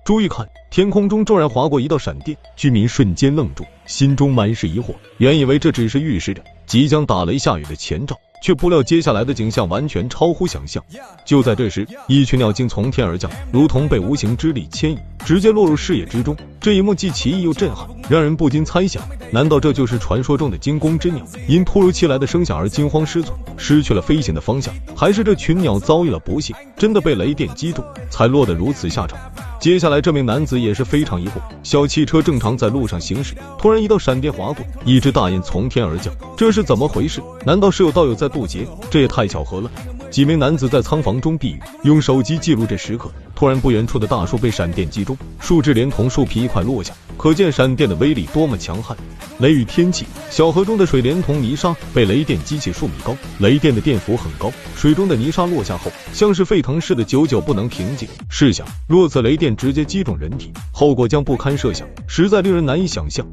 注意看，天空中骤然划过一道闪电，居民瞬间愣住，心中满是疑惑，原以为这只是预示着即将打雷下雨的前兆，却不料接下来的景象完全超乎想象。就在这时，一群鸟竟从天而降，如同被无形之力牵引，直接落入视野之中。这一幕既奇异又震撼，让人不禁猜想，难道这就是传说中的惊弓之鸟，因突如其来的声响而惊慌失措，失去了飞行的方向？还是这群鸟遭遇了不幸，真的被雷电击中，才落得如此下场？接下来这名男子也是非常疑惑，小汽车正常在路上行驶，突然一道闪电划过，一只大雁从天而降，这是怎么回事？难道是有道友在渡劫？这也太巧合了。几名男子在仓房中避雨，用手机记录这时刻。突然不远处的大树被闪电击中，树枝连同树皮一块落下，可见闪电的威力多么强悍。雷雨天气，小河中的水连同泥沙被雷电激起数米高，雷电的电幅很高，水中的泥沙落下后像是沸腾似的，久久不能平静。试想，若此雷电直接击中人体，后果将不堪设想，实在令人难以想象。